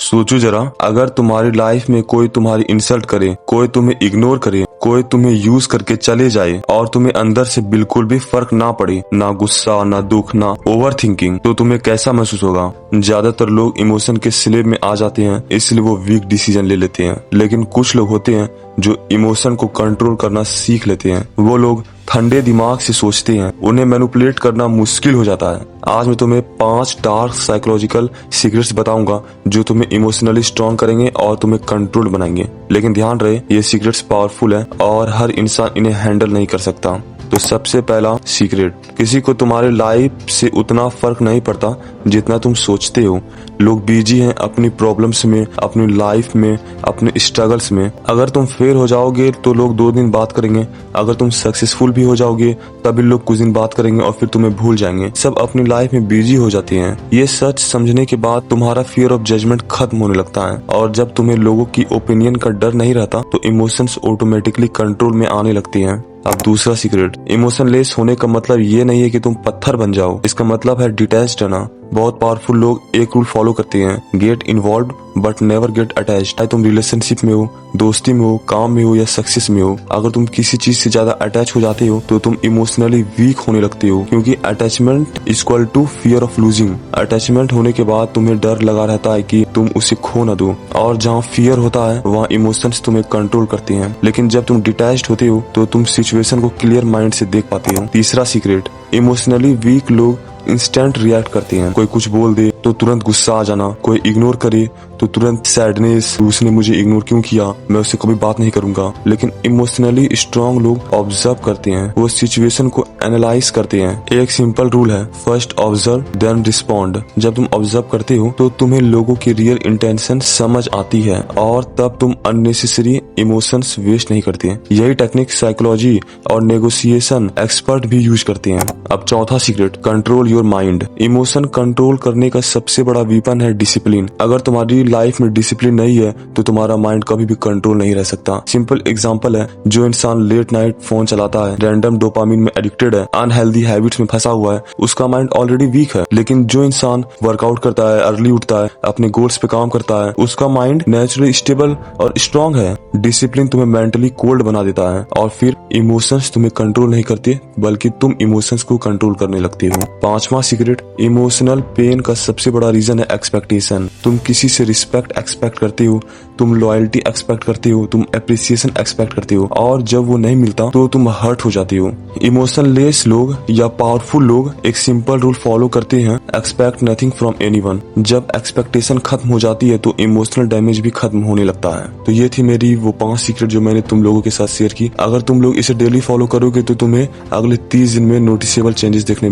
सोचो जरा, अगर तुम्हारी लाइफ में कोई तुम्हारी इंसल्ट करे, कोई तुम्हें इग्नोर करे, कोई तुम्हें यूज करके चले जाए और तुम्हें अंदर से बिल्कुल भी फर्क ना पड़े, ना गुस्सा, ना दुख, ना ओवर थिंकिंग, तो तुम्हें कैसा महसूस होगा। ज्यादातर लोग इमोशन के स्लेब में आ जाते हैं, इसलिए वो वीक डिसीजन ले लेते हैं। लेकिन कुछ लोग होते हैं जो इमोशन को कंट्रोल करना सीख लेते हैं। वो लोग ठंडे दिमाग से सोचते हैं, उन्हें मैनिपुलेट करना मुश्किल हो जाता है। आज मैं तुम्हें 5 डार्क साइकोलॉजिकल सीक्रेट्स बताऊंगा जो तुम्हें इमोशनली स्ट्रांग करेंगे और तुम्हें कंट्रोल बनाएंगे। लेकिन ध्यान रहे, ये सीक्रेट्स पावरफुल है और हर इंसान इन्हें हैंडल नहीं कर सकता। तो सबसे पहला सीक्रेट, किसी को तुम्हारे लाइफ से उतना फर्क नहीं पड़ता जितना तुम सोचते हो। लोग बिजी हैं अपनी प्रॉब्लम्स में, अपनी लाइफ में, अपने स्ट्रगल्स में। अगर तुम फेल हो जाओगे तो लोग 2 दिन बात करेंगे, अगर तुम सक्सेसफुल भी हो जाओगे तभी लोग कुछ दिन बात करेंगे और फिर तुम्हें भूल जाएंगे। सब अपनी लाइफ में बिजी हो जाते हैं। ये सच समझने के बाद तुम्हारा फियर ऑफ जजमेंट खत्म होने लगता है, और जब तुम्हें लोगों की ओपिनियन का डर नहीं रहता तो इमोशंस ऑटोमेटिकली कंट्रोल में आने लगती हैं। अब दूसरा सीक्रेट, इमोशनलेस होने का मतलब ये नहीं है कि तुम पत्थर बन जाओ, इसका मतलब है डिटैच्ड रहना। बहुत पावरफुल लोग एक रूल फॉलो करते हैं, get involved but never get attached. चाहे तुम रिलेशनशिप में हो, दोस्ती में हो, काम में हो या सक्सेस में हो, अगर तुम किसी चीज से ज्यादा अटैच हो जाते हो तो तुम इमोशनली वीक होने लगते हो, क्योंकि attachment equal to fear of losing. Attachment होने के बाद तुम्हें डर लगा रहता है कि तुम उसे खो न दो, और जहाँ फियर होता है वहाँ इमोशंस तुम्हें कंट्रोल करते हैं। लेकिन जब तुम डिटैच्ड होते हो तो तुम सिचुएशन को क्लियर माइंड से देख पाते हो। तीसरा सीक्रेट, इमोशनली वीक लोग इंस्टेंट रिएक्ट करते हैं। कोई कुछ बोल दे तो तुरंत गुस्सा आ जाना, कोई इग्नोर करे तो तुरंत सैडनेस, उसने मुझे इग्नोर क्यों किया, मैं उससे कभी बात नहीं करूंगा। लेकिन इमोशनली स्ट्रांग लोग ऑब्जर्व करते हैं, वो सिचुएशन को एनालाइज करते हैं। एक सिंपल रूल है, फर्स्ट ऑब्जर्व देन रिस्पॉन्ड। जब तुम ऑब्जर्व करते हो तो तुम्हें लोगों की रियल इंटेंशन समझ आती है और तब तुम अननेसेसरी इमोशंस वेस्ट नहीं करते। यही टेक्निक साइकोलॉजी और नेगोशिएशन एक्सपर्ट भी यूज करते हैं। अब चौथा secret, control your mind. Emotion control करने का सबसे बड़ा वीपन है डिसिप्लिन। अगर तुम्हारी लाइफ में डिसिप्लिन नहीं है तो तुम्हारा माइंड कभी भी कंट्रोल नहीं रह सकता। सिंपल एग्जांपल है, जो इंसान लेट नाइट फोन चलाता है, रैंडम डोपामिन में एडिक्टेड है, अनहेल्दी हैबिट्स में फंसा हुआ है, उसका माइंड ऑलरेडी वीक है। लेकिन जो इंसान वर्कआउट करता है, अर्ली उठता है, अपने गोल्स पे काम करता है, उसका माइंड नेचुरली स्टेबल और स्ट्रांग है। डिसिप्लिन तुम्हें मेंटली कोल्ड बना देता है और फिर इमोशंस तुम्हें कंट्रोल नहीं करते बल्कि तुम इमोशंस को कंट्रोल करने लगते हो। पांचवा सीक्रेट, इमोशनल पेन का सबसे बड़ा रीजन है एक्सपेक्टेशन। तुम किसी से रिस्पेक्ट एक्सपेक्ट करते हो, तुम लॉयल्टी एक्सपेक्ट करते हो, तुम एप्रिसिएशन एक्सपेक्ट करते हो, और जब वो नहीं मिलता तो तुम हर्ट हो जाते हो। इमोशनलेस लोग या पावरफुल लोग एक सिंपल रूल फॉलो करते हैं, एक्सपेक्ट नथिंग फ्रॉम एनीवन। जब एक्सपेक्टेशन खत्म हो जाती है तो इमोशनल डैमेज भी खत्म होने लगता है। तो ये थी मेरी वो 5 सीक्रेट जो मैंने तुम लोगों के साथ शेयर की। अगर तुम लोग इसे डेली फॉलो करोगे तो तुम्हें अगले 30 दिन में नोटिसेबल चेंजेस देखने